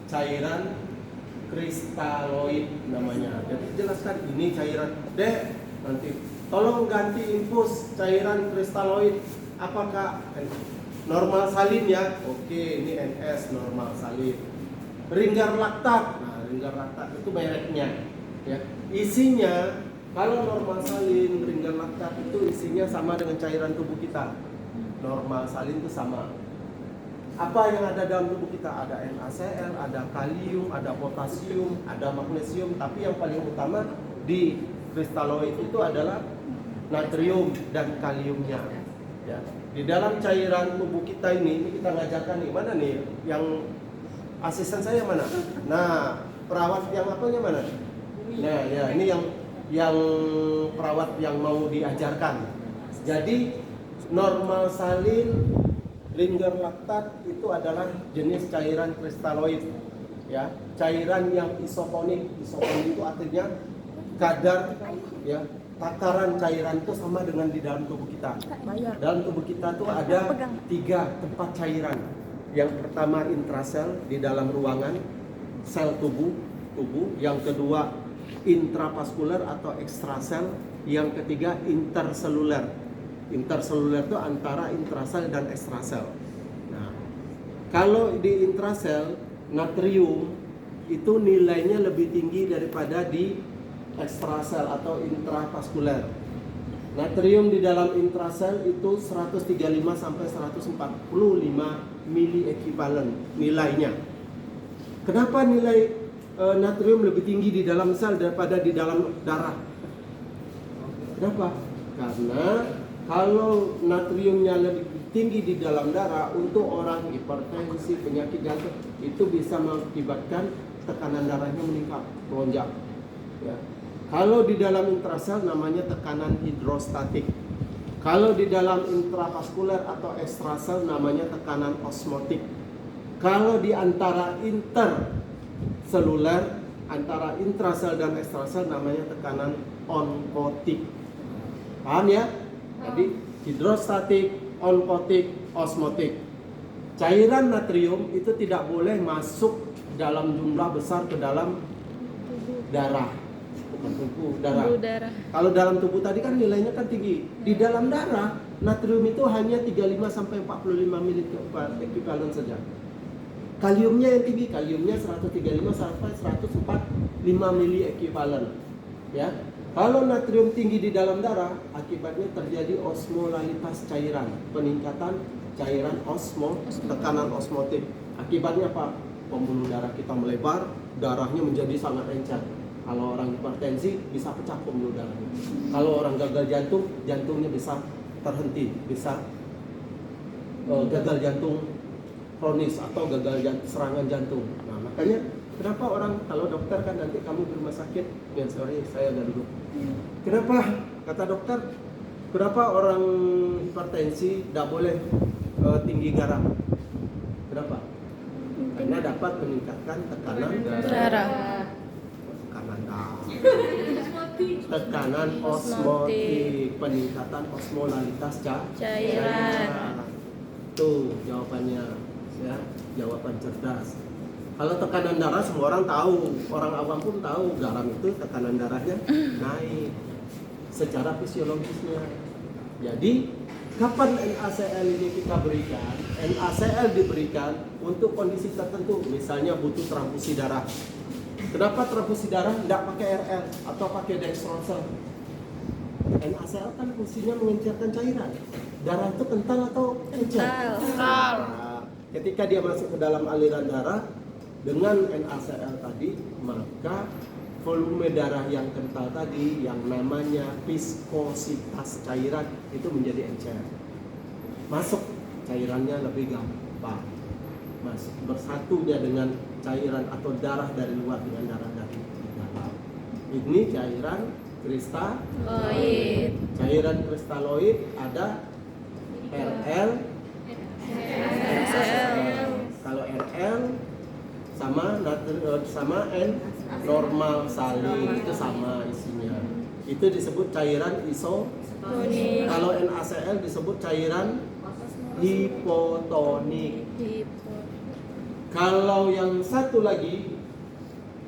cairan kristaloid namanya. Jadi jelaskan ini cairan. Dek, nanti tolong ganti infus cairan kristaloid. Apakah normal salin ya? Oke, ini NS normal salin. Ringgar laktat. Nah, ringgar laktat itu mereknya. Ya. Isinya kalau normal salin, ringgar laktat itu isinya sama dengan cairan tubuh kita. Normal salin itu sama. Apa yang ada dalam tubuh kita? Ada NaCl, ada kalium, ada potasium, ada magnesium. Tapi yang paling utama di kristaloid itu adalah natrium dan kaliumnya. Ya. Di dalam cairan tubuh kita ini kita ngajarkan nih, mana nih yang asisten saya mana? Nah, perawat yang apanya mana? Nah, ya ini yang perawat yang mau diajarkan. Jadi normal salin, ringgar laktat itu adalah jenis cairan kristaloid, ya, cairan yang isotonik. Isotonik itu artinya kadar, ya, takaran cairan itu sama dengan di dalam tubuh kita. Dalam tubuh kita tuh ada 3 tempat cairan. Yang pertama intrasel di dalam ruangan sel tubuh. Yang kedua intravaskuler atau ekstrasel. Yang ketiga interseluler. Interseluler itu antara intrasel dan ekstrasel. Nah, kalau di intrasel natrium itu nilainya lebih tinggi daripada di ekstrasel atau intravaskuler. Natrium di dalam intrasel itu 135 sampai 145 mili ekuivalen nilainya. Kenapa nilai natrium lebih tinggi di dalam sel daripada di dalam darah? Kenapa? Karena kalau natriumnya lebih tinggi di dalam darah, untuk orang hipertensi, penyakit jantung, itu bisa mengakibatkan tekanan darahnya meningkat, melonjak. Ya. Kalau di dalam intrasel namanya tekanan hidrostatik. Kalau di dalam intravaskuler atau ekstrasel namanya tekanan osmotik. Kalau di antara interseluler, antara intrasel dan ekstrasel namanya tekanan onkotik. Paham ya? Jadi hidrostatik, onkotik, osmotik. Cairan natrium itu tidak boleh masuk dalam jumlah besar ke dalam darah. Bukan tubuh, darah. Kalau dalam tubuh tadi kan nilainya kan tinggi. Di dalam darah natrium itu hanya 35 sampai 45 mili ekuivalen saja. Kaliumnya yang tinggi, kaliumnya 135 sampai 145 mili ekuivalen. Ya. Kalau natrium tinggi di dalam darah, akibatnya terjadi osmolalitas cairan, peningkatan cairan tekanan osmotik. Akibatnya apa? Pembuluh darah kita melebar, darahnya menjadi sangat encer. Kalau orang hipertensi bisa pecah pembuluh darahnya. Kalau orang gagal jantung, jantungnya bisa terhenti, bisa gagal jantung kronis atau serangan jantung. Nah, makanya kenapa orang, kalau dokter kan nanti kamu di rumah sakit, ya sorry saya agak duduk. Kenapa kata dokter, kenapa orang hipertensi tidak boleh tinggi garam? Kenapa? Karena dapat meningkatkan tekanan darah. Tekanan osmotik, peningkatan osmolalitas cairan. Tuh jawabannya, ya, jawaban cerdas. Kalau tekanan darah semua orang tahu, orang awam pun tahu garam itu tekanan darahnya naik secara fisiologisnya. Jadi kapan NaCl ini kita berikan? NaCl diberikan untuk kondisi tertentu, misalnya butuh transfusi darah. Kenapa transfusi darah tidak pakai RL atau pakai dextrosel? NaCl kan fungsinya mengencerkan cairan. Darah itu kental atau encer? Kental. Nah, ketika dia masuk ke dalam aliran darah dengan NaCl tadi, maka volume darah yang kental tadi, yang namanya viskositas cairan, itu menjadi encer. Masuk cairannya lebih gampang. Masuk bersatu dia dengan cairan atau darah dari luar dengan darah dari dalam. Ini cairan kristaloid. Cairan kristaloid ada RL, NaCl. Kalau RL sama N normal salin, itu sama isinya. Itu disebut cairan isotonik. Kalau NaCl disebut cairan hipotonik. Kalau yang satu lagi,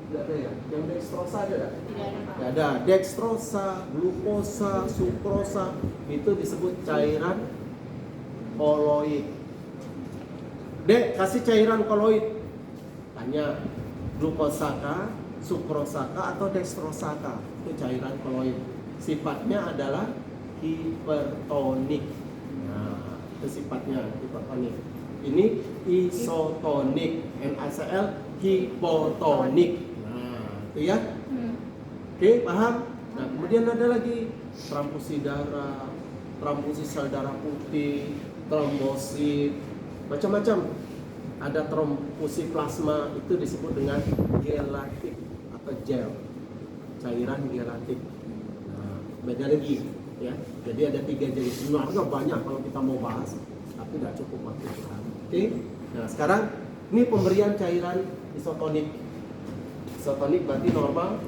tidak ada ya? Yang dextrosa ada tidak? Tidak ada. Dextrosa, glukosa, sukrosa itu disebut cairan koloid. Dek, kasih cairan koloid. Tanya, glukosaka, sukrosaka atau dextrosaka? Itu cairan koloid. Sifatnya adalah hipertonik. Nah, itu sifatnya hipertonik. Ini isotonik, NaCl hipotonik. Nah, itu ya. Oke, paham? Nah, kemudian ada lagi transfusi darah, transfusi sel darah putih, trombosit, macam-macam. Ada transfusi plasma, itu disebut dengan gelatik atau gel, cairan gelatik. Nah, beda lagi, ya. Jadi ada 3 jenis. Sebenarnya banyak kalau kita mau bahas, tapi tidak cukup waktu kita. Oke. Nah, sekarang ini pemberian cairan isotonik. Isotonik berarti normal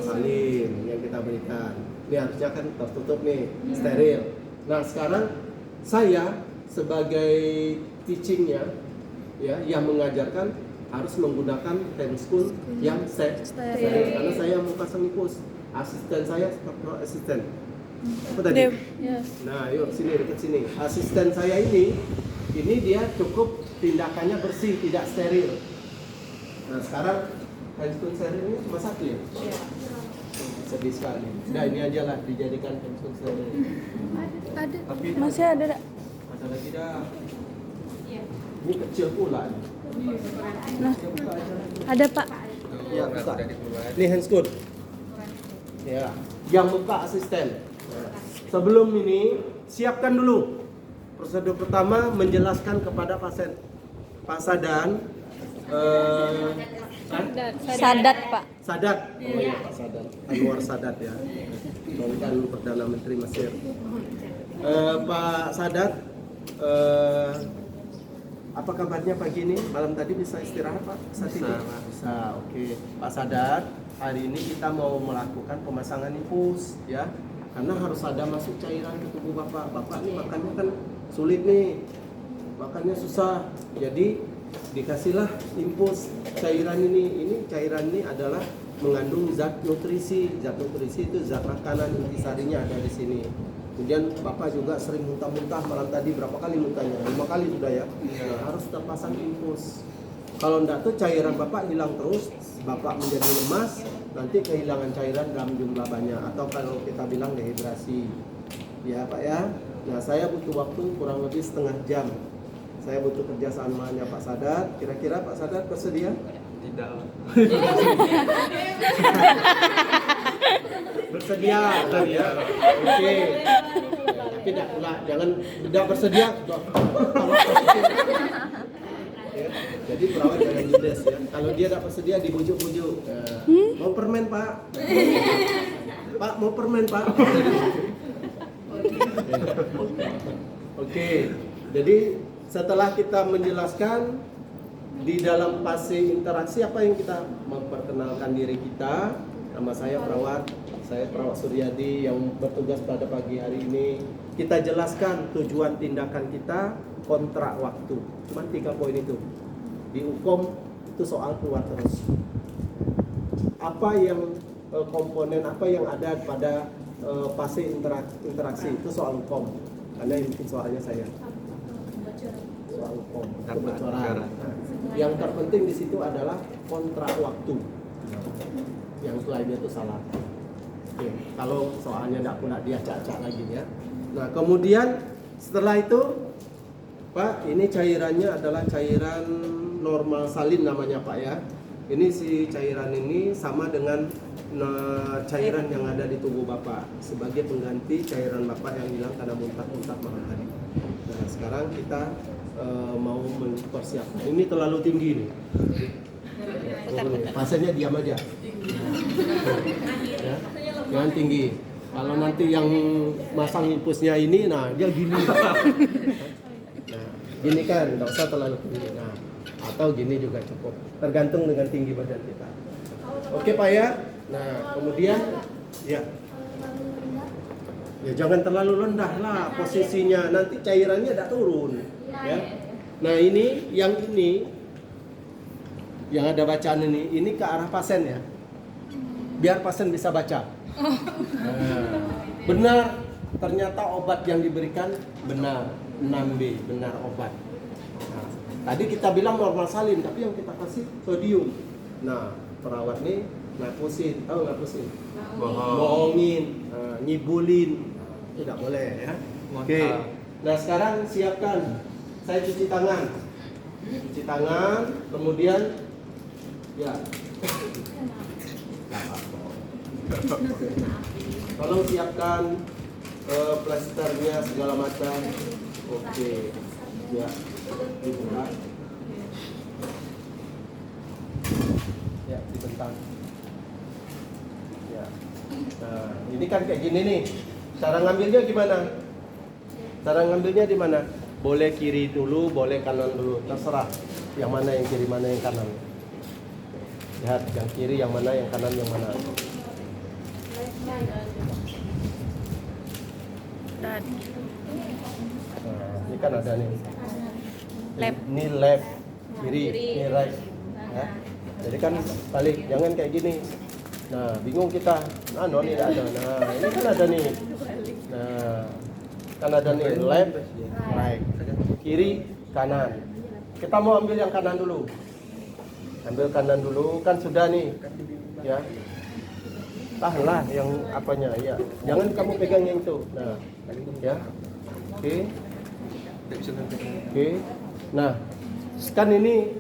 salin yang kita berikan. Ini harusnya kan tertutup nih, steril. Nah, sekarang saya sebagai teachingnya, ya, yang mengajarkan harus menggunakan handscoon yang steril karena saya mau pasang infus. Asisten saya asisten. Apa tadi? Nah, yuk sini dekat sini. Asisten saya ini dia cukup tindakannya bersih, tidak steril. Nah, sekarang handscoon steril ini cuma satu ya? Sedih sekali. Nah, ini aja lah dijadikan handscoon steril. Ada. Tapi Masih ada dak? ada lagi dah. Ini kecil pula. Nah, ada Pak. Ya, buka. Ini handscoon. Ya, yang buka asisten. Sebelum ini siapkan dulu. Prosedur pertama menjelaskan kepada pasien. Pak Sadan, Sadat Pak. Sadat. Oh iya, Pak Sadat. Anwar Sadat ya. Mantan Perdana Menteri Mesir. Pak Sadat, apa kabarnya pagi ini? Malam tadi bisa istirahat Pak? Bisa. Oke. Pak Sadat, hari ini kita mau melakukan pemasangan infus ya. Karena harus ada masuk cairan ke tubuh Bapak. Bapak ini makannya kan sulit nih. Makannya susah. Jadi dikasihlah infus cairan ini. Ini cairan ini adalah mengandung zat nutrisi. Zat nutrisi itu zat makanan, intisarinya ada di sini. Kemudian Bapak juga sering muntah-muntah. Malam tadi berapa kali muntahnya? 5 kali sudah ya. Nah, harus terpasang infus. Kalau enggak tuh cairan Bapak hilang terus, Bapak menjadi lemas, nanti kehilangan cairan dalam jumlah banyak, atau kalau kita bilang dehidrasi. Ya Pak ya. Nah, saya butuh waktu kurang lebih setengah jam. Saya butuh kerjasamanya Pak Sadat. Kira-kira Pak Sadat bersedia? Tidak. Bersedia. Oke. Tidak pula, jangan tidak bersedia. Ya, jadi perawat jangan judes ya. Kalau dia tidak bersedia dibujuk-bujuk. Mau permen Pak? Pak mau permen Pak? Oke. Jadi setelah kita menjelaskan di dalam fase interaksi apa yang kita memperkenalkan diri kita. Nama saya perawat Suryadi yang bertugas pada pagi hari ini. Kita jelaskan tujuan tindakan kita, kontrak waktu. Cuma 3 poin itu. Di hukum itu soal keluar terus. Apa yang komponen apa yang ada pada fase interaksi itu soal hukum. Karena yang bikin suaranya saya. Soal hukum, kebocoran. Nah, yang terpenting di situ adalah kontrak waktu. Yang lainnya itu salah. Oke, kalau soalnya tidak pula dia cacak lagi ya. Nah, kemudian setelah itu Pak, ini cairannya adalah cairan normal salin namanya Pak ya. Ini si cairan ini sama dengan cairan yang ada di tubuh Bapak sebagai pengganti cairan Bapak yang hilang karena muntah-muntah malam tadi. Nah, sekarang kita mau mempersiapkan. Ini terlalu tinggi nih. Pasiennya diam aja. Ya, jangan tinggi. Kalau nanti yang masang infusnya ini, nah dia gini. Nah, gini kan, nggak usah terlalu tinggi. Nah, atau gini juga cukup. Tergantung dengan tinggi badan kita. Oke Pak ya. Nah, kemudian ya. Ya jangan terlalu rendah lah posisinya. Nanti cairannya tidak turun. Ya. Nah ini yang ada bacaan ini ke arah pasien ya. Biar pasien bisa baca. Nah, benar, ternyata obat yang diberikan benar, 6B, benar obat. Nah, tadi kita bilang normal salin, tapi yang kita kasih sodium. Nah, perawat nih napusin, tahu napusin? Bohongin, nyibulin, tidak boleh ya. Oke. Nah sekarang siapkan, saya cuci tangan, kemudian ya. Tolong siapkan plasternya segala macam. Oke, ya, dibuka. Ya, dibentang. Ya. Nah, ini kan kayak gini nih. Cara ngambilnya gimana? Cara ngambilnya di mana? Boleh kiri dulu, boleh kanan dulu, terserah. Yang mana yang kiri, mana yang kanan. Lihat, yang kiri yang mana, yang kanan yang mana. Dan Nah, ini kan ada nih. left. Ini left, kiri, ini right. Ya. Jadi kan balik, jangan kayak gini. Nah, bingung kita. Nah, no, ini tidak ada. Nah, ini kan ada nih. Nah, kan ada nih left, right, kiri, kanan. Kita mau ambil yang kanan dulu. Ambil kanan dulu, kan sudah nih. Ya. Tahanlah yang apanya, ya. Jangan kamu pegang yang itu. Nah, ya. Oke. Oke. Nah, kan ini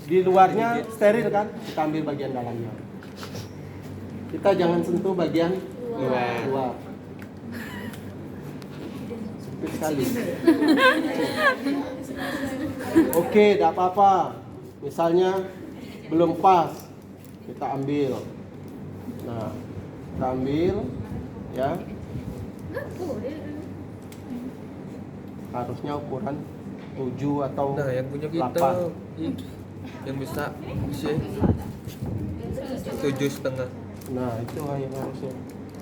di luarnya steril kan? Kita ambil bagian dalamnya. Kita jangan sentuh bagian luar. Sempit sekali. Oke, tidak apa-apa. Misalnya belum pas, kita ambil. Nah, kita ambil, ya. Harusnya ukuran 7 atau Nah, yang punya kita 8. yang bisa 7,5. Nah, itu yang harusnya.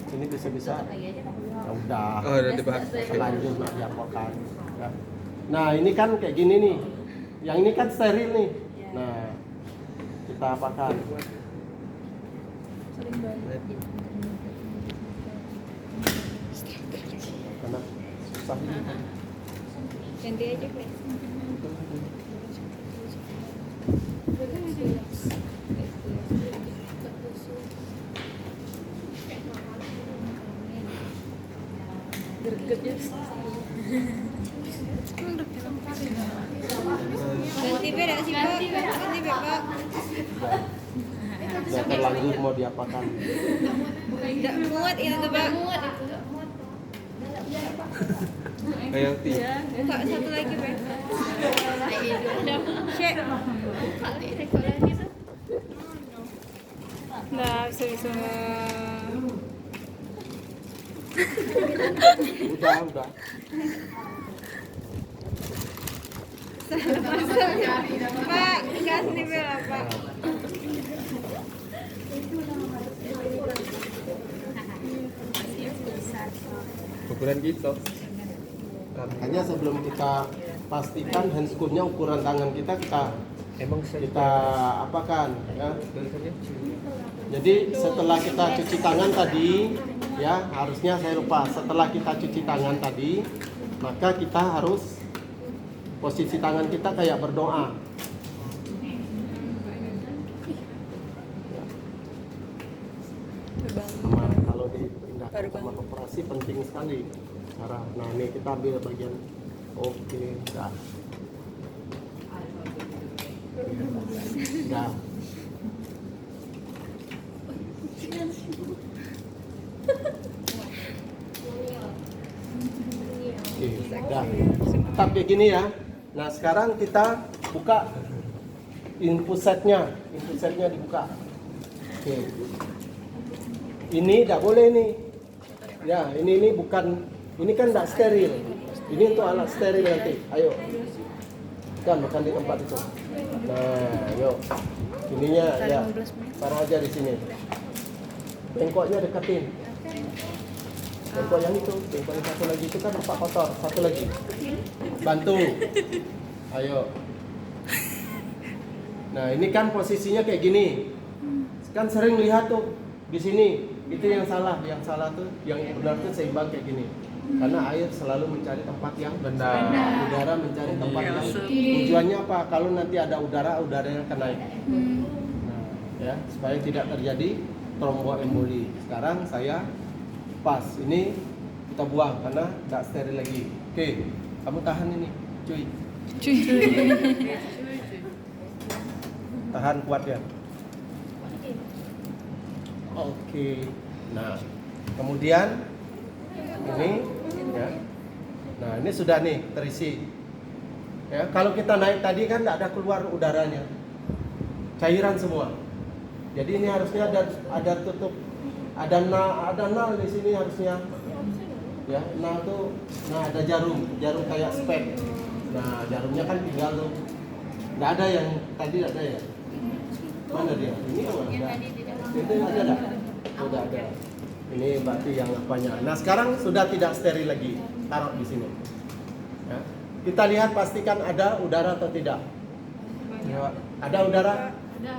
Ini bisa-bisa. Ya udah. Oh, udah dibahas. Lanjut nak diapakan. Ya. Nah, ini kan kayak gini nih. Yang ini kan steril nih. Nah, kita apakan? Karena susah ini. Ganti aja Kak. Ganti beda sih Pak. Ganti beda. Udah terlanjur mau diapakan. Enggak muat itu tuh Pak. Yang tiga. Kak satu lagi Pak. Cek. Nah, bisa. Udah. Pak, kasih bela Pak. Ukuran gitu. Hanya sebelum kita pastikan handscoon-nya ukuran tangan kita Emang kita apakan ya. tulisannya? Jadi setelah kita cuci tangan tadi ya, harusnya saya lupa, setelah kita cuci tangan tadi maka kita harus posisi tangan kita kayak berdoa. Ya. Sama kalau dipindahkan sama operasi penting sekali cara. Nah ini kita ambil bagian oke, dah. Dah. Oke, dah. Tetap kayak gini ya. Nah sekarang kita buka input setnya dibuka. Oke. Ini tidak boleh nih. Ya ini bukan, ini kan tidak steril. Ini untuk alat steril nanti. Ayo. Kan makan di tempat itu. Nah, yuk. Ininya ya. Taruh aja di sini. Bengkoknya dekatin. Bengkok yang itu, bengkok yang satu lagi itu kan tempat kotor. Satu lagi. Bantu. Ayo. Nah, ini kan posisinya kayak gini. Kan sering lihat tuh di sini. Itu yang salah. Yang salah tuh, yang benar tuh seimbang kayak gini. Karena air selalu mencari tempat yang benar. Udara mencari tempat yang tujuannya apa? Kalau nanti ada udaranya akan naik. Nah, ya, supaya tidak terjadi tromboemboli. Sekarang saya pas ini kita buang karena tidak steril lagi. Oke, kamu tahan ini, cuy. Tahan kuat ya. Oke. Nah, kemudian ini ya. Nah, ini sudah nih terisi. Ya, kalau kita naik tadi kan tidak ada keluar udaranya. Cairan semua. Jadi ini harusnya ada tutup, ada nal di sini harusnya. Ya, nal tuh, nah ada jarum kayak spek. Nah, jarumnya kan tinggal tuh. Nggak ada yang tadi ada ya? Mana dia? Ini ada. Itu ada enggak? Sudah ada. Ini berarti yang apanya. Nah, sekarang sudah tidak steril lagi. Taruh di sini. Ya. Kita lihat pastikan ada udara atau tidak. Ya. Ada udara? Ada.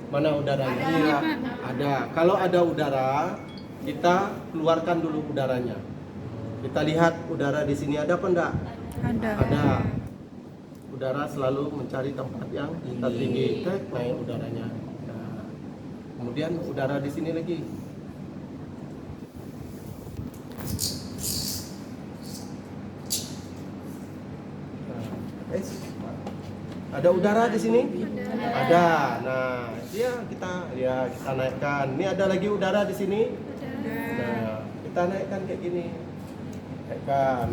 Mana udaranya? Iya, ada. Kalau ada udara, kita keluarkan dulu udaranya. Kita lihat udara di sini ada apa enggak? Ada. Udara selalu mencari tempat yang tertinggi. Naik udaranya. Nah, kemudian udara di sini lagi. Ada udara di sini? Ada. Nah, kita naikkan. Ini ada lagi udara di sini? Nah, kita naikkan kayak gini.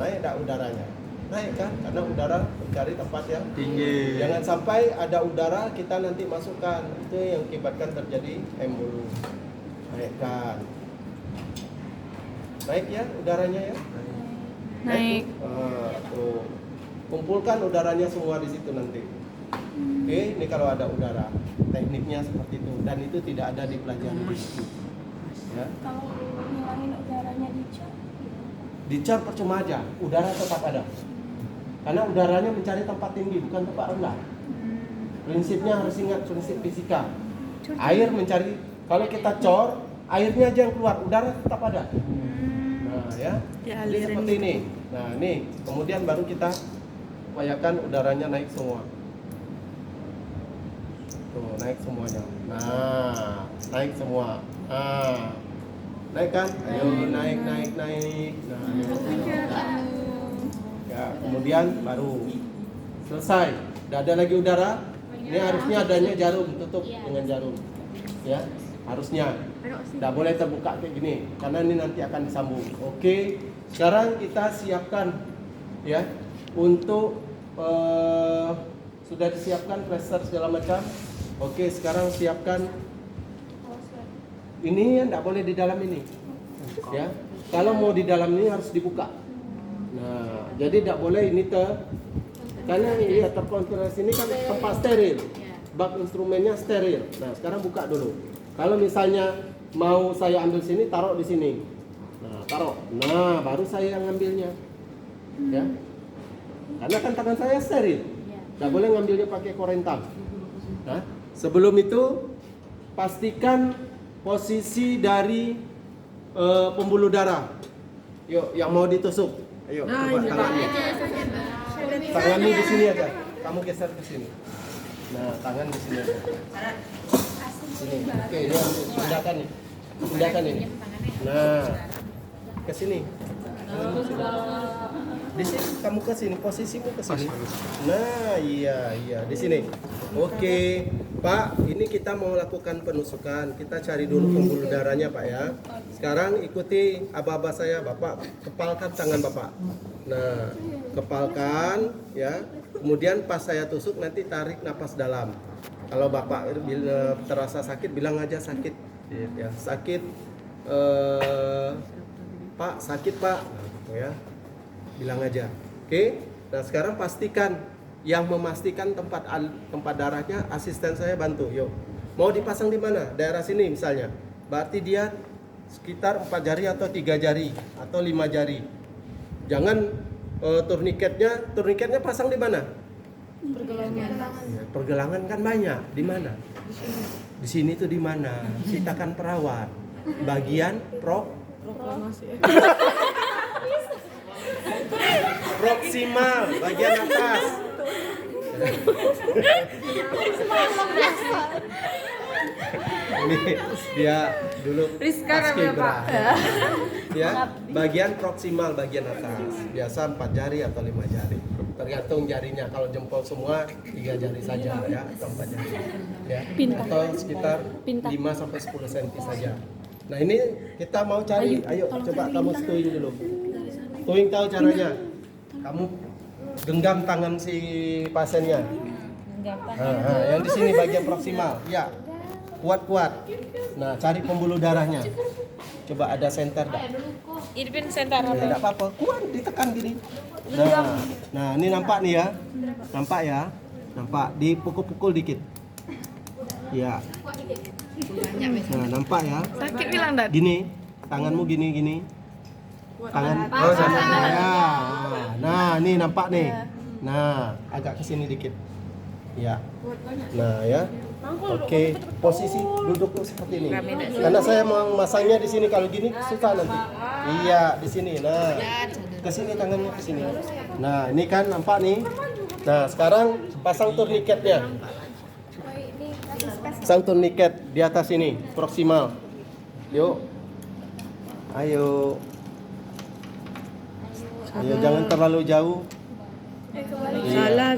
Naik enggak udaranya? Naik kan? Karena udara mencari tempat yang tinggi. Jangan sampai ada udara kita nanti masukkan. Itu yang akibatkan terjadi emboli. Naikkan. Naik ya udaranya ya? Naik. Tuh. Kumpulkan udaranya semua di situ nanti. Oke, ini kalau ada udara. Tekniknya seperti itu dan itu tidak ada di pelajaran di situ. Ya. Kalau ngilangin udaranya dicor? Dicor percuma aja, udara tetap ada. Karena udaranya mencari tempat tinggi, bukan tempat rendah. Prinsipnya harus ingat prinsip fisika. Air mencari, kalau kita cor, airnya aja yang keluar, udara tetap ada. Nah ya, jadi seperti ini. Nah ini, kemudian baru kita upayakan udaranya naik semua. Tuh, naik semuanya. Nah, naik semua. Nah, naik kan? Ayo naik. Nah, ya, kemudian baru selesai. Tidak ada lagi udara. Ini harusnya adanya jarum, tutup dengan jarum. Ya, harusnya. Tidak boleh terbuka kayak gini, karena ini nanti akan disambung. Oke, sekarang kita siapkan ya untuk sudah disiapkan pressure segala macam. Oke, sekarang siapkan ini yang tidak boleh di dalam ini. Ya, kalau mau di dalam ini harus dibuka. Nah, jadi tidak boleh ini karena ini ya terkontrol ini kan tempat steril. Bak instrumennya steril. Nah, sekarang buka dulu. Kalau misalnya mau saya ambil sini, taruh di sini. Nah, taruh. Nah, baru saya yang ngambilnya. Ya. Karena kan tangan saya steril. Tidak boleh ngambilnya pakai korentang. Nah, sebelum itu pastikan posisi dari pembuluh darah. Yuk, yang mau ditusuk. Ayo, coba tangannya. Tangannya di sini aja. Kamu geser ke sini. Nah, tangan di sini aja. Sini. Oke, ini pindahkan nih. Pindahkan ini. Nah, ke sini. Di sini kamu ke sini, posisimu ke sini. Nah, iya, di sini. Oke, Pak, ini kita mau lakukan penusukan. Kita cari dulu pembuluh darahnya, Pak ya. Sekarang ikuti aba-aba saya, Bapak. Kepalkan tangan Bapak. Nah, kepalkan ya. Kemudian pas saya tusuk nanti tarik napas dalam. Kalau Bapak terasa sakit, bilang aja sakit. Ya, sakit. Pak, sakit Pak. Nah, gitu ya. Bilang aja. Oke. Nah, sekarang pastikan yang memastikan tempat darahnya asisten saya bantu. Yuk. Mau dipasang di mana? Daerah sini misalnya. Berarti dia sekitar 4 jari atau 3 jari atau 5 jari. Jangan turniketnya pasang di mana? Ya, pergelangan kan banyak. Di mana? Di sini tuh di mana? Kita kan perawat. Bagian proksimal, bagian atas. Ini dia dulu paskibra. Ya, bagian proksimal, bagian atas. Biasa 4 jari atau 5 jari. Tergantung jarinya. Kalau jempol semua 3 jari saja ya, atau 4 jari. Ya, atau sekitar 5 sampai 10 cm saja. Nah, ini kita mau cari. Ayo coba kamu stowing dulu. Stowing tahu caranya. Kamu genggam tangan si pasiennya. Yang di sini bagian proksimal. Ya. Kuat-kuat. Nah, cari pembuluh darahnya. Coba ada senter dah. Ini pin center apa? Tidak apa-apa. Kuat ditekan gini. Nah, ini nampak nih ya. Nampak ya? Nampak dipukul-pukul dikit. Ya. Nah, nampak ya? Sakit bilang dah. Gini. Tanganmu gini. Tangan sama. Ya. Nah, ini nampak nih. Nah, agak ke sini dikit. Ya. Nah, ya. Oke, posisi duduk seperti ini. Karena saya mau masangnya di sini, kalau gini susah nanti. Iya, di sini. Nah, ke sini tangannya ke sini. Nah, ini kan nampak nih. Nah, sekarang pasang turniketnya. Pasang turniket di atas ini, proksimal. Yuk. Ayo. Ayo, jangan terlalu jauh. Salah.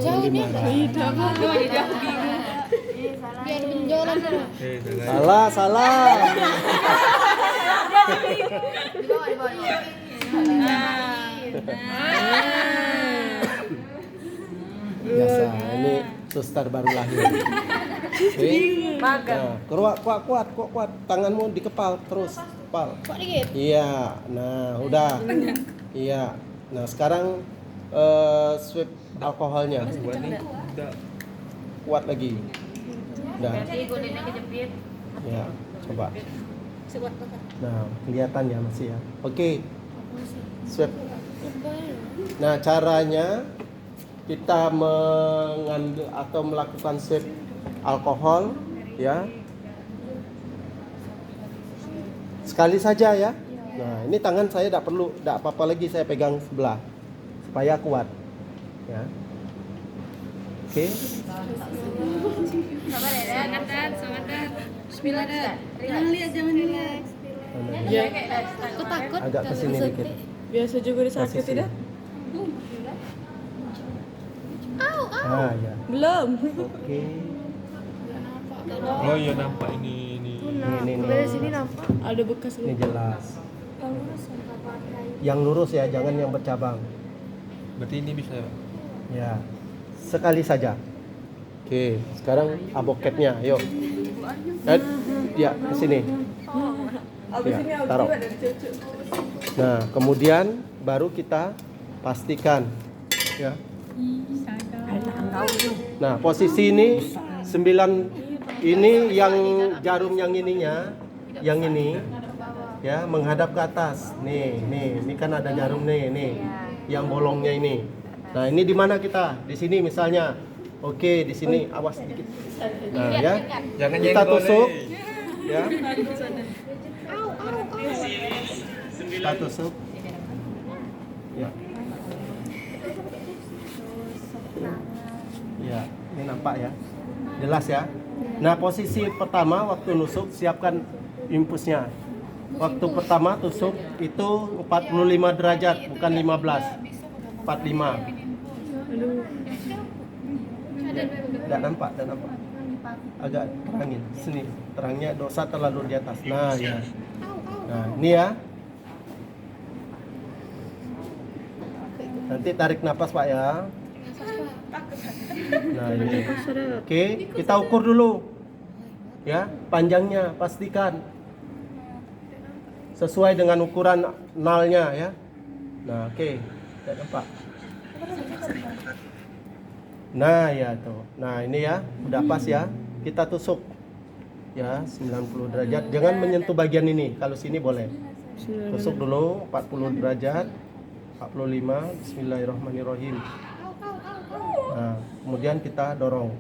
Jauhnya biar menjualan dulu. Salah. Biasa, ini suster baru lahir. Nah, kuat. Tanganmu di kepal terus, kepal. Kok dikit? Iya, nah udah. Iya, nah sekarang swipe alkoholnya. Kuat lagi. Udah. Ya, coba. Nah, kelihatan ya masih ya. Oke. Swipe. Nah, caranya kita mengambil atau melakukan swipe alkohol ya. Sekali saja ya. Nah, ini tangan saya tidak perlu, tidak apa-apa lagi saya pegang sebelah supaya kuat. Ya. Oke. Semangat. Bismillah dah. Jangan lihat. Aku takut. Agak ke sini dikit. Biasa juga Kasih sini. Ah, ya. Belum. Oke. Oh iya nampak ini. Ini. Dari sini nampak ada bekas Ini jelas. Yang lurus ya, jangan yang bercabang. Berarti ini bisa Ya. Sekali saja. Oke, sekarang aboketnya, yuk. Ya, ke sini. Ya, taruh. Nah, kemudian baru kita pastikan ya. Nah, posisi ini 9 ini yang jarum yang ininya, yang ini ya menghadap ke atas. Nih, ini kan ada jarum nih, yang bolongnya ini. Nah, ini di mana kita? Di sini misalnya. Oke, di sini awas sedikit. Nah, ya. jangan Kita nyenggol, tusuk. eh. Ya. Kita tusuk. Ya. Ya, ini nampak ya. Jelas ya. Nah, posisi pertama waktu nusuk siapkan impulsnya. Waktu pertama tusuk itu 45 derajat, bukan 15. 45. Tidak nampak. Agak terangin. Sini, terangnya dosa terlalu di atas. Nah, ya. Nah, ini ya. Nanti tarik napas, Pak ya. Nah, ini. Oke, kita ukur dulu. Ya, panjangnya pastikan sesuai dengan ukuran nalnya ya. Nah, oke. Tidak nampak. Nah, ya tuh. Nah, ini ya, udah pas ya. Kita tusuk. Ya, 90 derajat. Jangan menyentuh bagian ini. Kalau sini boleh. Tusuk dulu 40 derajat. 45. Bismillahirrahmanirrahim. Nah, kemudian kita dorong.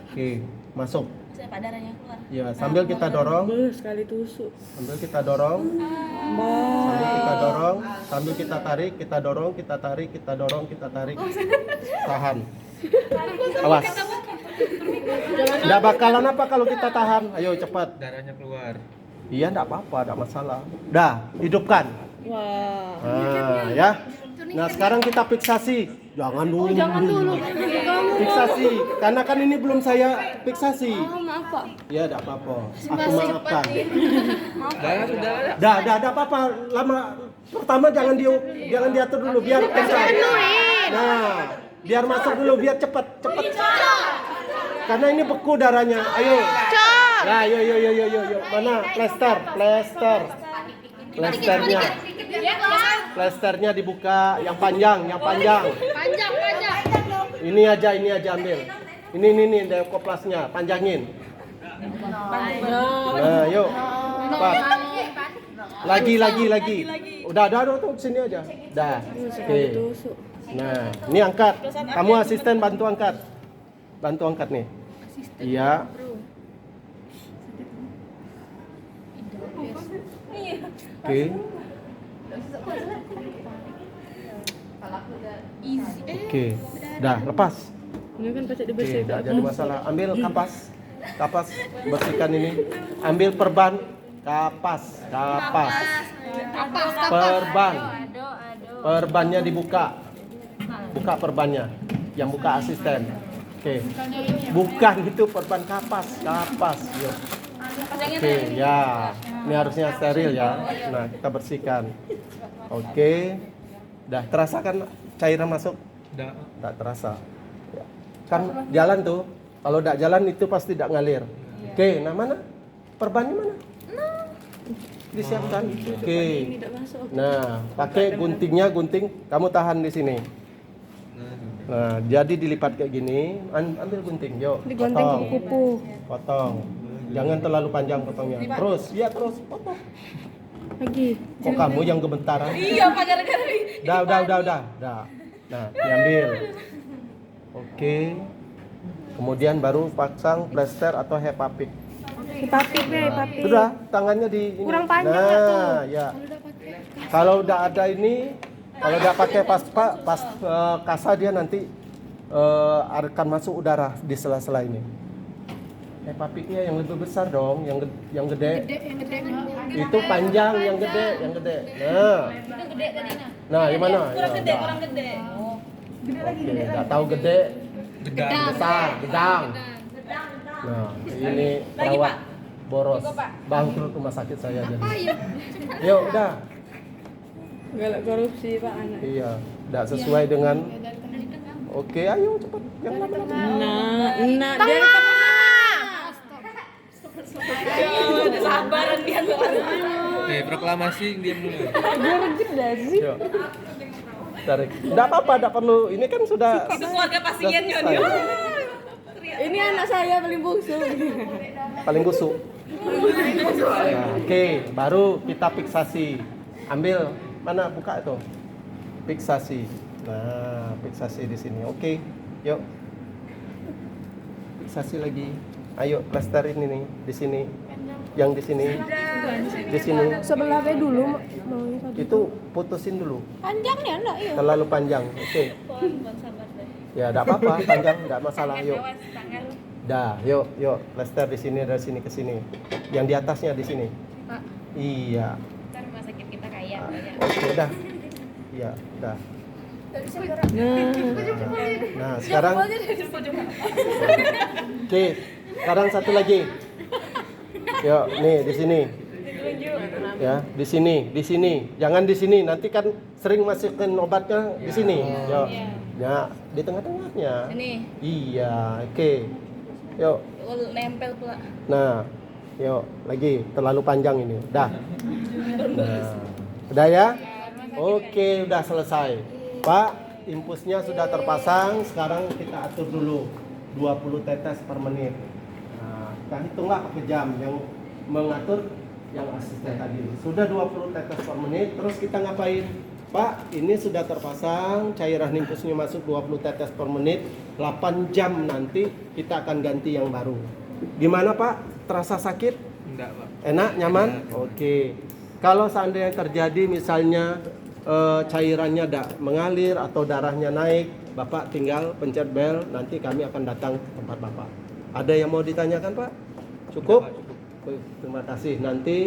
Oke, masuk. Siapa darahnya keluar? Ya, sambil kita dorong, Sekali tusuk. sambil kita dorong, sambil kita dorong, sambil kita tarik, kita dorong, kita tarik, kita dorong, kita tarik. Tahan. Awas. Nggak bakalan apa kalau kita tahan. Ayo cepat. Darahnya keluar. Iya, nggak apa-apa, nggak masalah. Dah, hidupkan. Wah. Nah, ya. Nah, sekarang kita fiksasi. Jangan dulu. Fiksasi. Karena kan ini belum saya fiksasi. Maaf Pak. Ya, enggak apa-apa. Aku maafkan. Sudah. Dah apa-apa. Lama pertama jangan diatur dulu biar kencang. Nah, biar masuk dulu biar cepet. Karena ini beku darahnya. Ayo. Nah, yo. Mana plester? Plesternya dibuka, yang panjang. Panjang. Ini aja ambil. Ini dekoplasnya, panjangin. Nah, yuk. Pak. Lagi. Udah, tuh sini aja. Dah. Oke. Tusuk. Nah, ini angkat. Kamu asisten bantu angkat. Bantu angkat nih. Iya. Oke. Oke. Dah, lepas. Ini kan pasti Oke, dibersihkan. tidak jadi masalah. Ambil kapas, bersihkan ini. Ambil perban, kapas. Perban. Perbannya dibuka. Buka perbannya. Yang buka asisten. Oke. Bukan itu perban kapas. Yuk. Oke, ya. Ini harusnya steril ya. Nah, kita bersihkan. Oke. Dah terasa kan cairan masuk? Udah. Tak terasa. Ya. Kan jalan tuh. Kalau tidak jalan itu pasti tidak ngalir. Oke, nah mana? Perbannya mana? Disiapkan. Oke. Tidak masuk. Nah, pakai gunting. Kamu tahan di sini. Nah, jadi dilipat kayak gini. Ambil gunting, yuk. Digunting Potong. kuku. Potong. Jangan terlalu panjang potongnya. Terus potong. Lagi. Kok kamu yang gemetaran? Iya, Pak, gara-gara Udah. Nah, diambil. Oke. Kemudian baru pasang plester atau hepapik. Hepapik. Sudah, tangannya di ini. Kurang panjang nah, nggak tuh? Ya. Kalau udah ada ini, kalau udah pakai pas kasa dia nanti akan masuk udara di sela-sela ini. Hepapiknya yang lebih besar dong, yang gede. Itu panjang yang gede. Nah. Itu gede tadi Nah, gimana? Kurang Ya, gede, udah. kurang gede. Oke, nggak tahu gede, besar, gedang. Nah, ini perawat boros, bangkrut rumah sakit saya jadi. Yuk, udah. Galak korupsi Pak anak. Iya, tidak sesuai dengan. Oke, ayo cepat. Jangan lama-lama. Nah, dia Udah sabaran dia tuh. Oke, proklamasi diam dulu. Yuk. Tarik. Tidak apa-apa, tidak perlu. Ini kan sudah. Itu keluarga pasiennya selesai. dia. ini anak saya paling bungsu. Paling busuk. Nah, oke, baru kita fiksasi. Ambil mana buka itu? Fiksasi. Nah, fiksasi di sini. Oke, yuk. Fiksasi lagi. Ayo, plesterin ini di sini. Yang di sini. Di sini. Sebelah B dulu maunya tadi. Itu putusin dulu. Panjangnya enggak, iya. Terlalu panjang. Oke. Ya, enggak apa-apa, panjang enggak masalah. Yuk. Dah, yuk. Plester di sini dari sini ke sini. Yang di atasnya di sini. Pak. Iya. Ntar rumah sakit kita kaya. Oke, dah. Iya, dah. Nah, Nah, sekarang oke, sekarang satu lagi. Yuk, nih di sini. Ya, di sini. Jangan di sini, nanti kan sering masukin obatnya di sini. Yuk. Ya, di tengah-tengahnya. Ini. Iya, oke. Yuk. Nempel pula. Nah, yuk, lagi terlalu panjang ini. Dah. Nah, udah ya? Oke, udah selesai. Pak, infusnya sudah terpasang. Sekarang kita atur dulu 20 tetes per menit. Nah, kita hitunglah pakai jam. Yang mengatur yang asisten tadi. Sudah 20 tetes per menit. Terus kita ngapain? Pak, ini sudah terpasang, cairan infusnya masuk 20 tetes per menit, 8 jam nanti kita akan ganti yang baru. Gimana Pak? Terasa sakit? Enggak, Pak. Enak? Nyaman? Oke. Kalau seandainya terjadi misalnya cairannya tidak mengalir atau darahnya naik, Bapak tinggal pencet bel, nanti kami akan datang ke tempat Bapak. Ada yang mau ditanyakan Pak? Cukup? Enggak, Pak, cukup. Terima kasih. Nanti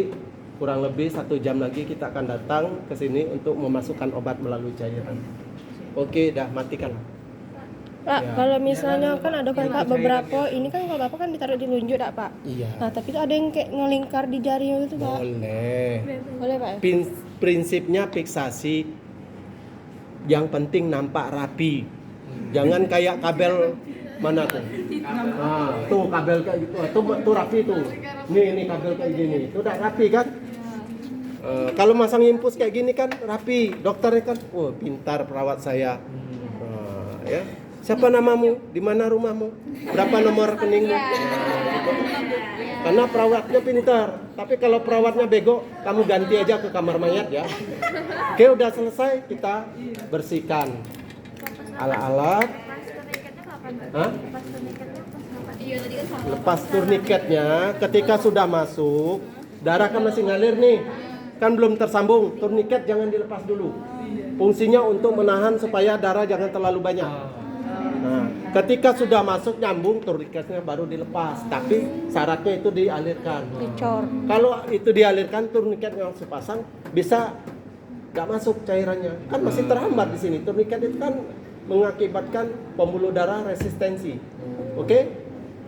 kurang lebih 1 jam lagi kita akan datang ke sini untuk memasukkan obat melalui cairan. Oke, dah matikan. Pak, Ya. kalau misalnya kan ada kan Pak beberapa, ini kan kalau Bapak kan ditaruh di lunjuk tak Pak? Iya. Nah, tapi itu ada yang kayak ngelingkar di jarinya gitu Pak. Boleh. Boleh Pak ya? Prinsipnya fiksasi yang penting nampak rapi. Jangan kayak kabel mana tuh? Nah, tuh kabel kayak gitu. Tuh rapi tuh. Ini kabel kayak gini. Itu udah rapi kan? Kalau masang infus kayak gini kan rapi. Dokternya kan, oh pintar perawat saya. Ya. Siapa namamu? Di mana rumahmu? Berapa nomor rekeningmu? Nah, gitu. Karena perawatnya pintar. Tapi kalau perawatnya bego, kamu ganti aja ke kamar mayat ya. Oke, udah selesai, kita bersihkan alat-alat. Hah? Lepas turniketnya, ketika sudah masuk, darah kan masih ngalir nih, kan belum tersambung. Turniket jangan dilepas dulu. Fungsinya untuk menahan supaya darah jangan terlalu banyak. Nah, ketika sudah masuk nyambung, turniketnya baru dilepas. Tapi syaratnya itu dialirkan. Dicor. Kalau itu dialirkan, turniket yang harus dipasang bisa nggak masuk cairannya. Kan masih terhambat di sini. Turniket itu kan mengakibatkan pembuluh darah resistensi. Oke?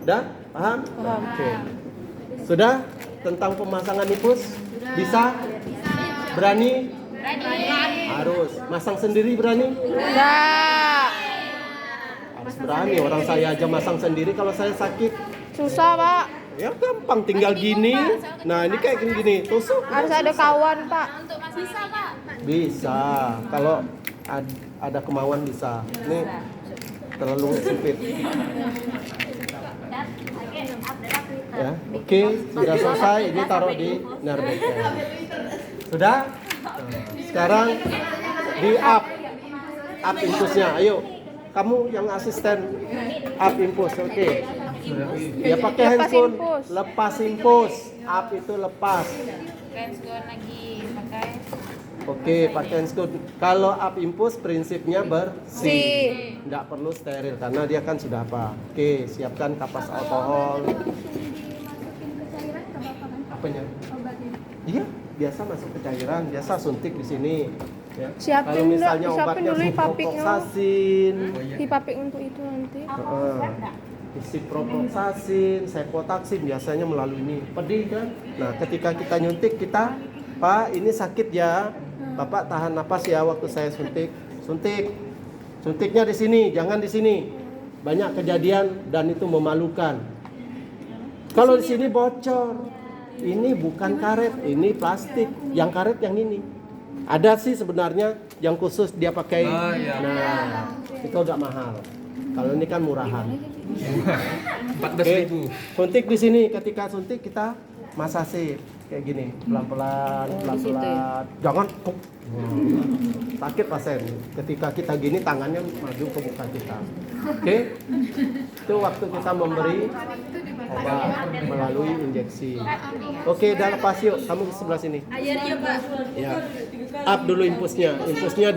Udah? Paham? Paham. Oke. Sudah? Tentang pemasangan infus? Bisa? Berani? Harus. Masang sendiri berani? Enggak. Harus berani. Orang saya aja masang sendiri kalau saya sakit. Susah Pak. Ya gampang, tinggal gini. Nah ini kayak gini, tusuk. Harus ada kawan Pak. Bisa, kalau ada kemauan bisa. Ini terlalu sempit. Ya, oke, sudah selesai. Ini taruh di nervek. Sudah? Nah, sekarang di up infusnya. Ayo, kamu yang asisten up infus, oke. Ya pakai Lepas handphone, infus. lepas infus. Up itu lepas. Handscoon lagi pakai. Oke, pakai handscoon. Kalau up infus prinsipnya bersih. Tidak perlu steril karena dia kan sudah apa. Oke, siapkan kapas alkohol. Apanya? Iya, biasa masuk ke cairan, biasa suntik di sini. Ya. Siapin Kalau misalnya siapin obatnya dulu papiknya. ciprofloxacin, Di papik untuk itu nanti. ciprofloxacin, cefotaxim biasanya melalui ini. Pedih kan? Nah, ketika kita nyuntik kita, Pak, ini sakit ya. Bapak tahan napas ya waktu saya suntik. Suntiknya di sini, jangan di sini. Banyak kejadian dan itu memalukan. Kalau di sini bocor. Ini bukan karet, ini plastik. Yang karet yang ini. Ada sih sebenarnya yang khusus dia pakai. Oh, iya. Nah, itu agak mahal. Kalau ini kan murahan. 14.000. Suntik di sini. Ketika suntik kita masasi kayak gini, pelan-pelan. Jangan kuk. Sakit pasien. Ketika kita gini tangannya maju ke muka kita. Oke? Itu waktu kita memberi obat melalui injeksi. Oke, udah lepas yuk. Kamu ke sebelah sini. Ajarnya Pak. Ya. Up dulu infusnya. Infusnya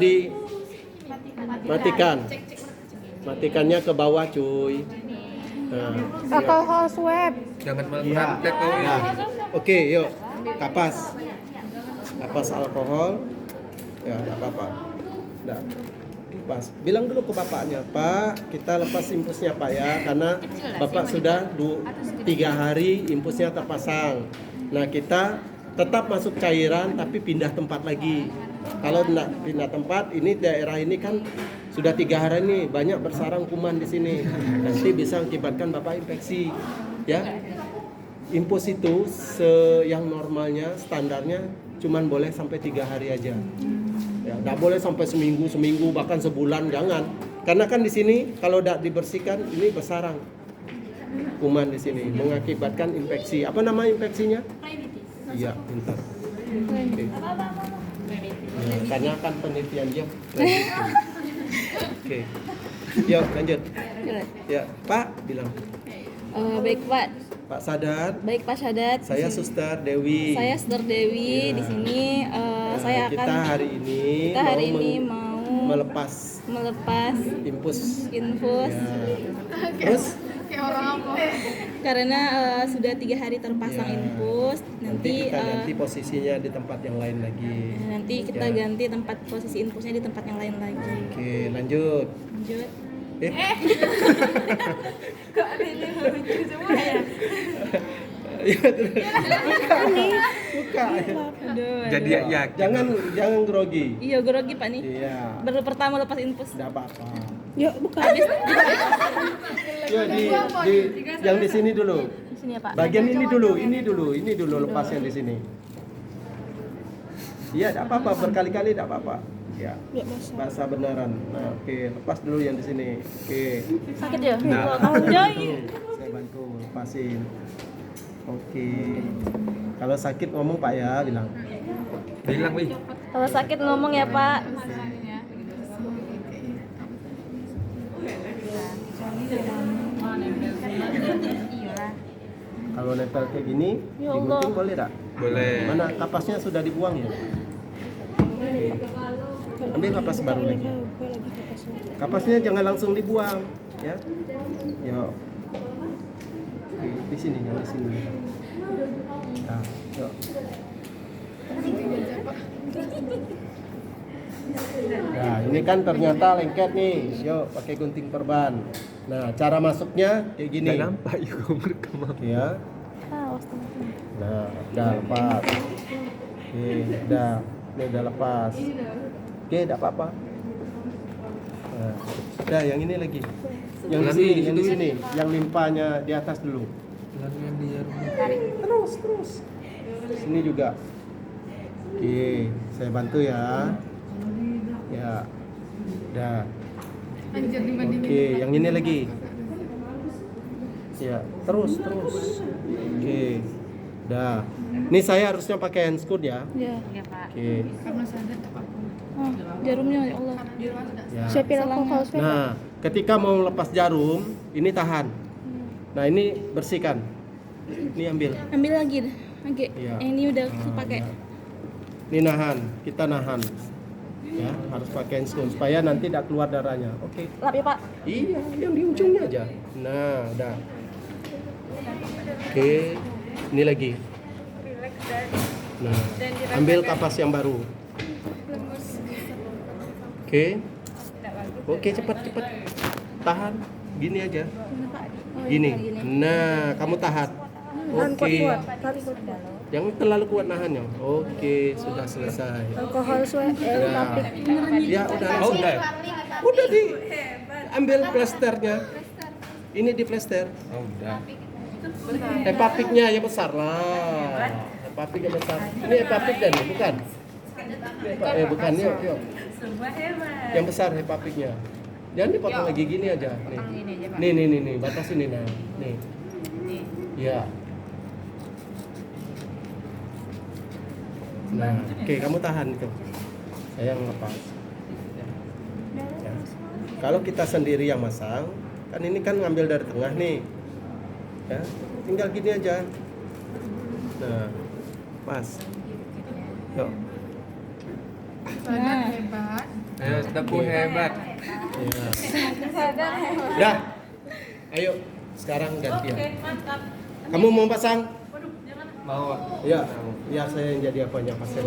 dimatikan. Matikannya ke bawah, cuy. Nah, Alkohol swab. Jangan malah iya. praktek kau ya. Nah, oke, yuk. Kapas. Kapas alkohol. Ya, enggak apa-apa. Udah. Pas. Bilang dulu ke bapaknya, Pak, kita lepas infusnya Pak ya, karena Bapak sudah 3 hari infusnya terpasang. Nah kita tetap masuk cairan tapi pindah tempat lagi. Kalau tidak pindah tempat, ini daerah ini kan sudah 3 hari nih banyak bersarang kuman di sini. Nanti bisa mengakibatkan Bapak infeksi. Ya, infus itu yang normalnya standarnya cuman boleh sampai 3 hari aja. Ya, nggak boleh sampai seminggu bahkan sebulan, jangan. Karena kan di sini kalau tidak dibersihkan ini bersarang kuman di sini mengakibatkan infeksi. Apa nama infeksinya? Iya, pintar. Oke. Nah, karena kan penelitian dia. Oke. Yuk, lanjut. Ya, Pak bilang. Baik Pak, Pak Sadat, baik Pak Sadat. saya Suster Dewi. Saya Suster Dewi. Ya. Di sini saya akan kita hari ini mau melepas melepas infus. infus Ya. Terus karena sudah 3 hari terpasang Ya. infus. nanti kita Nanti ganti posisinya di tempat yang lain lagi. nanti kita Ya. ganti tempat posisi infusnya di tempat yang lain lagi. Oke, lanjut. Lanjut. Kok ada yang lucu semua ya? Buka. Aduh, Jadi aduh. ya. Jangan grogi. Iya grogi Pak nih. Iya. Baru pertama lepas infus. Tidak apa-apa. Yuk buka. Yuk yang di sini dulu. Di sini ya Pak. Bagian ini dulu lepas yang di sini. Iya, tidak apa-apa, berkali-kali tidak apa-apa. Ya. Yuk basah. Basah beneran. Nah, oke, lepas dulu yang di sini. Oke. Sakit ya? Nah. Anjay. Saya bantu lepasin. Oke. Kalau sakit ngomong Pak ya, bilang. Bilang, Wi. Kalau sakit ngomong ya Pak. Iyalah. Kalau nempel kayak gini, Ya Allah. digunting boleh tak? Boleh. Mana kapasnya sudah dibuang ya? Ambil kapas baru lagi. Gue lagi kapasnya. Kapasnya jangan langsung dibuang, ya. Yuk. Di sini, jangan di sini. Nah, yuk. Nah, ini kan ternyata lengket nih. Yuk, pakai gunting perban. Nah, cara masuknya kayak gini. Gak nampak yuk merekam. Ya. Awas teman-teman. Nah, udah lepas. Oke, udah. Ini udah lepas. Oke, tidak apa-apa. Nah, udah yang ini lagi. Yang di sini, yang di sini. Yang limpahnya di atas dulu. Yang di jarum. Terus. Sini juga. Oke, saya bantu ya. Ya. Udah. Oke, yang ini lagi. Ya, terus. Oke. Udah. Ini saya harusnya pakai handscoot ya. Ya. Iya Pak. Oke. Oh, jarumnya ya Allah. Ya. Siapin aku kaosnya. Pak. Nah, ketika mau lepas jarum, ini tahan. Nah, ini bersihkan. Ini ambil. Ambil lagi deh. Oke. Iya. Yang ini udah Nah, kepake. nah. Ini nahan, kita nahan. Ya, harus pakai handscoot supaya nanti tidak keluar darahnya. Oke. Lap ya Pak. Iya, yang di ujungnya aja. Nah, udah. Oke. Ini lagi. Nah, ambil kapas yang baru. Oke. Oke, cepat. Tahan. Gini aja. Gini. Nah, kamu tahan. Tahan Oke. kuat. Tahan kuat. Jangan terlalu kuat nahannya. Oke, sudah selesai. Alkohol Nah, tapik. ya udah. Oh, udah. Udah di ambil plasternya. Ini di plaster. Oh, udah. Hepapiknya yang besar lah. Hepapik yang besar. Ini hepapik dan bukan? Bukan yuk. Yang besar hepapiknya. Jangan dipotong lagi gini aja. Nih. Ini aja Pak. Nih. Batas ini nah. Nih. Nih. Ya. Nah, oke, kamu tahan itu. Saya yang lepas. Ya. Kalau kita sendiri yang masang, kan ini kan ngambil dari tengah nih. Ya, tinggal gini aja. Nah, pas. Yuk. Nah. Ayo, Tepu hebat. Ya. Dah. Ayo, sekarang gantian. Kamu mau pasang? Mau. Ya, biar saya yang jadi apanya pasien.